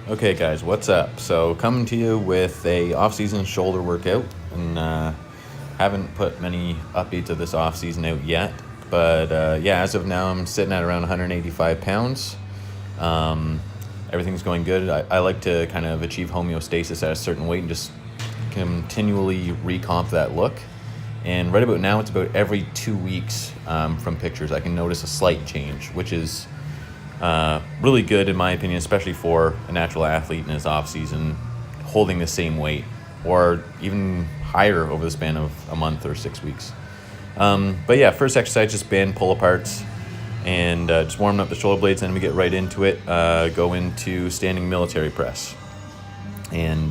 Okay, guys, what's up? So, coming to you with a off-season shoulder workout, and haven't put many updates of this off-season out yet. But yeah, as of now, I'm sitting at around 185 pounds. Um, Everything's going good. I like to kind of achieve homeostasis at a certain weight and just continually recomp that look. And right about now, it's about every 2 weeks from pictures, I can notice a slight change, which is really good in my opinion, especially for a natural athlete in his off season, holding the same weight or even higher over the span of a month or 6 weeks. But yeah, first exercise, just band pull aparts and just warming up the shoulder blades, and then we get right into it. Go into standing military press, and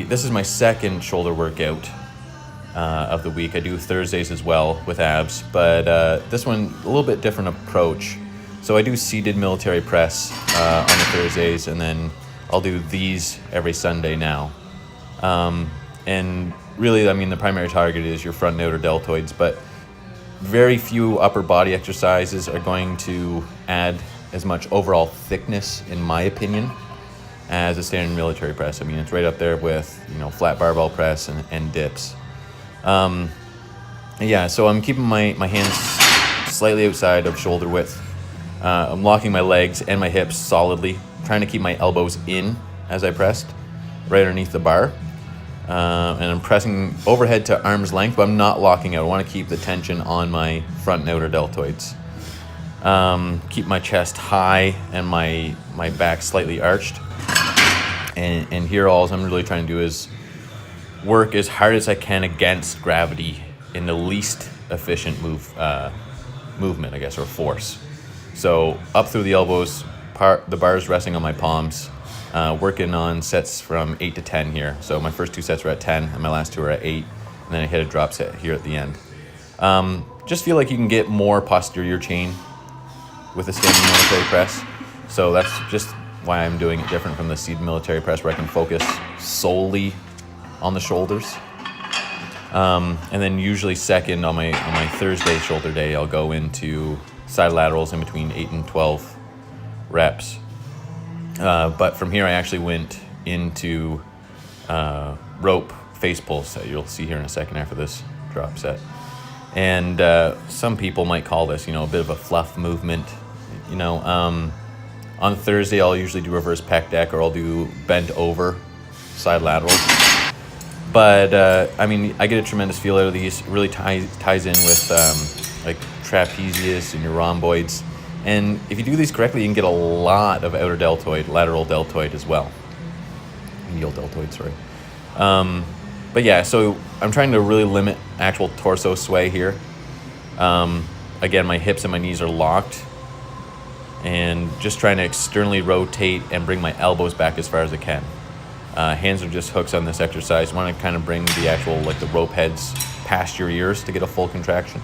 this is my second shoulder workout of the week. I do Thursdays as well with abs, but this one a little bit different approach. So I do seated military press on the Thursdays, and then I'll do these every Sunday now. And really, I mean, the primary target is your front and outer deltoids, but very few upper body exercises are going to add as much overall thickness, in my opinion, as a standard military press. I mean, it's right up there with, flat barbell press and dips. Yeah, so I'm keeping my hands slightly outside of shoulder width. I'm locking my legs and my hips solidly, trying to keep my elbows in as I pressed, right underneath the bar. And I'm pressing overhead to arm's length, but I'm not locking out. I want to keep the tension on my front and outer deltoids. Keep my chest high and my back slightly arched. And here all I'm really trying to do is work as hard as I can against gravity in the least efficient movement, I guess, or force. So up through the elbows, the bars resting on my palms, working on sets from 8 to 10 here. So my first 2 sets were at 10, and my last 2 are at 8, and then I hit a drop set here at the end. Just feel like you can get more posterior chain with a standing military press. So that's just why I'm doing it different from the seated military press, where I can focus solely on the shoulders. And then usually second on my Thursday shoulder day, I'll go into side laterals in between 8 and 12 reps. But from here, I actually went into rope face pulls that you'll see here in a second after this drop set. And some people might call this, a bit of a fluff movement. On Thursday, I'll usually do reverse pec deck, or I'll do bent over side laterals. But I get a tremendous feel out of these. It really ties in with like trapezius and your rhomboids. And if you do these correctly, you can get a lot of outer deltoid, lateral deltoid as well. Medial deltoid, sorry. But yeah, so I'm trying to really limit actual torso sway here. Again, my hips and my knees are locked, and just trying to externally rotate and bring my elbows back as far as I can. Hands are just hooks on this exercise. I want to kind of bring the actual, the rope heads past your ears to get a full contraction.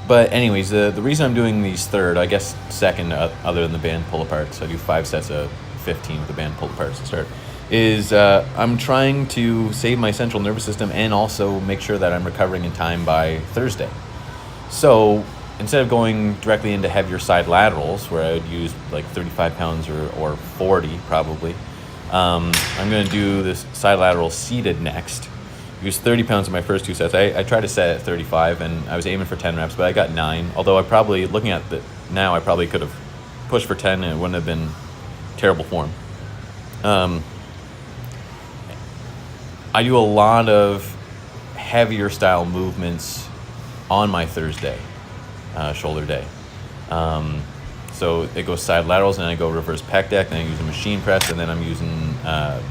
But anyways, the reason I'm doing these third, I guess second, other than the band pull apart, so I do 5 sets of 15 with the band pull aparts to start, is I'm trying to save my central nervous system and also make sure that I'm recovering in time by Thursday. So instead of going directly into heavier side laterals, where I would use 35 pounds or 40 probably, I'm going to do this side lateral seated next. Use 30 pounds in my first 2 sets. I tried to set at 35, and I was aiming for 10 reps, but I got 9. Although looking at it now, I probably could have pushed for 10, and it wouldn't have been terrible form. I do a lot of heavier style movements on my Thursday shoulder day. So it goes side laterals, and then I go reverse pec deck, then I use a machine press, and then I'm using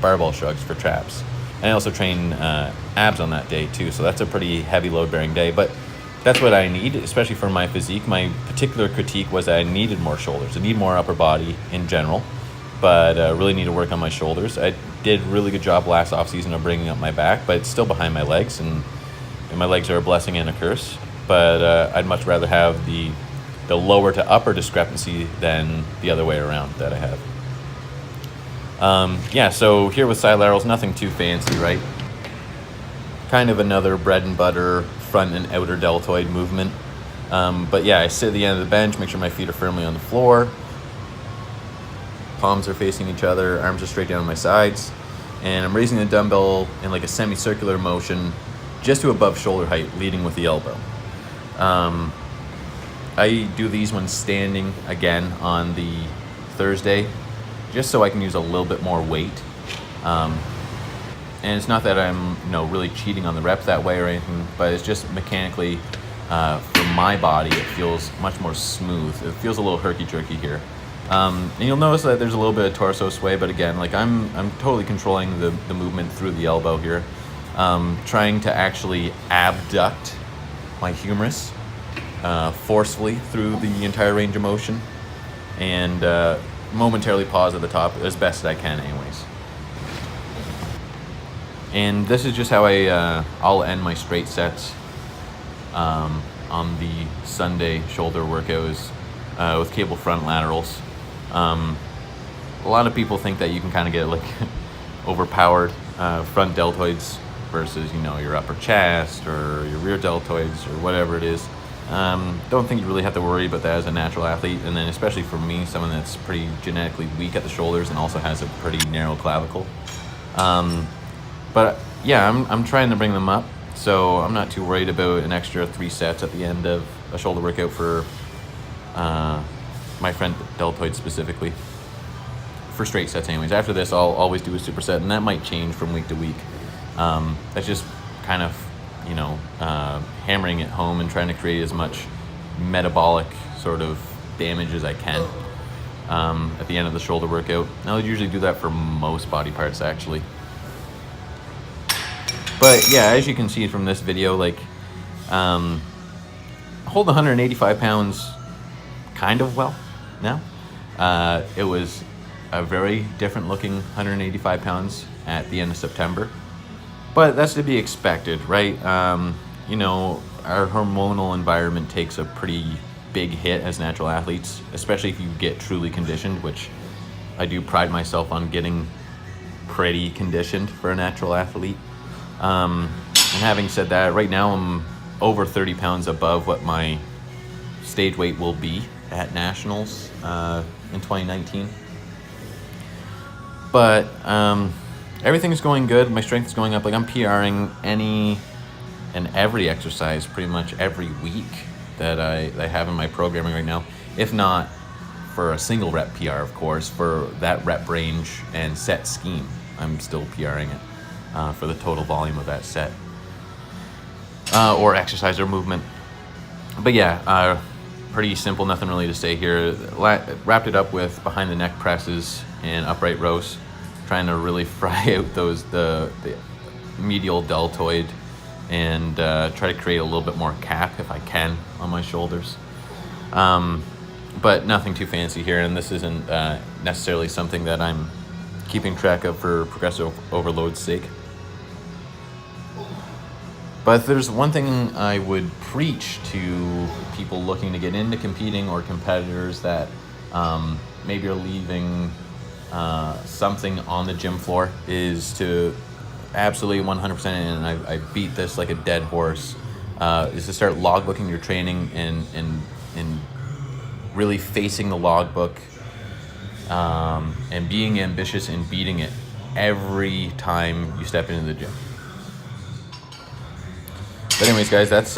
barbell shrugs for traps. And I also train abs on that day too, so that's a pretty heavy load-bearing day. But that's what I need, especially for my physique. My particular critique was that I needed more shoulders. I need more upper body in general, but really need to work on my shoulders. I did a really good job last off-season of bringing up my back, but it's still behind my legs, and my legs are a blessing and a curse. But I'd much rather have the lower to upper discrepancy than the other way around that I have. Yeah, so here with side laterals, nothing too fancy, right? Kind of another bread and butter front and outer deltoid movement. But yeah, I sit at the end of the bench, make sure my feet are firmly on the floor. Palms are facing each other, arms are straight down my sides. And I'm raising the dumbbell in like a semicircular motion just to above shoulder height, leading with the elbow. I do these when standing again on the Thursday, just so I can use a little bit more weight. And it's not that I'm really cheating on the rep that way or anything, but it's just mechanically for my body, it feels much more smooth. It feels a little herky-jerky here. And you'll notice that there's a little bit of torso sway, but again, like I'm totally controlling the movement through the elbow here. Trying to actually abduct my humerus forcefully through the entire range of motion, and momentarily pause at the top as best as I can anyways. And this is just how I'll end my straight sets on the Sunday shoulder workouts with cable front laterals. A lot of people think that you can kind of get like overpowered front deltoids versus your upper chest or your rear deltoids or whatever it is. Don't think you really have to worry about that as a natural athlete, and then especially for me, someone that's pretty genetically weak at the shoulders and also has a pretty narrow clavicle. But yeah, I'm trying to bring them up, so I'm not too worried about an extra 3 sets at the end of a shoulder workout for my front deltoid specifically. For straight sets anyways. After this, I'll always do a superset, and that might change from week to week. That's just kind of, hammering it home and trying to create as much metabolic sort of damage as I can at the end of the shoulder workout. I'll usually do that for most body parts, actually. But yeah, as you can see from this video, like, hold 185 pounds kind of well now. It was a very different looking 185 pounds at the end of September. But that's to be expected, right? Our hormonal environment takes a pretty big hit as natural athletes, especially if you get truly conditioned, which I do pride myself on getting pretty conditioned for a natural athlete. And having said that, right now I'm over 30 pounds above what my stage weight will be at Nationals in 2019. But everything's going good. My strength is going up. Like, I'm PRing any and every exercise pretty much every week that I have in my programming right now. If not for a single rep PR, of course, for that rep range and set scheme, I'm still PRing it for the total volume of that set or exercise or movement. But yeah, pretty simple, nothing really to say here. Wrapped it up with behind the neck presses and upright rows, trying to really fry out the medial deltoid and try to create a little bit more cap if I can on my shoulders. But nothing too fancy here, and this isn't necessarily something that I'm keeping track of for progressive overload's sake. But if there's one thing I would preach to people looking to get into competing or competitors that maybe are leaving something on the gym floor, is to absolutely 100%, and I beat this like a dead horse, is to start logbooking your training and really facing the logbook and being ambitious and beating it every time you step into the gym. But anyways, guys, that's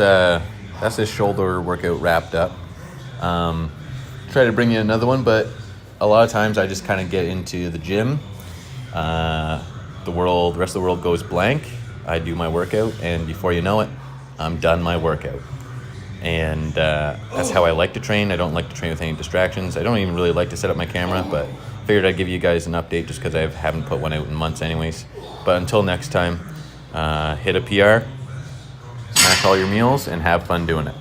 this shoulder workout wrapped up. Try to bring you another one, but a lot of times I just kind of get into the gym. The rest of the world goes blank. I do my workout, and before you know it, I'm done my workout. And that's how I like to train. I don't like to train with any distractions. I don't even really like to set up my camera, but figured I'd give you guys an update just because I haven't put one out in months anyways. But until next time, hit a PR, smash all your meals, and have fun doing it.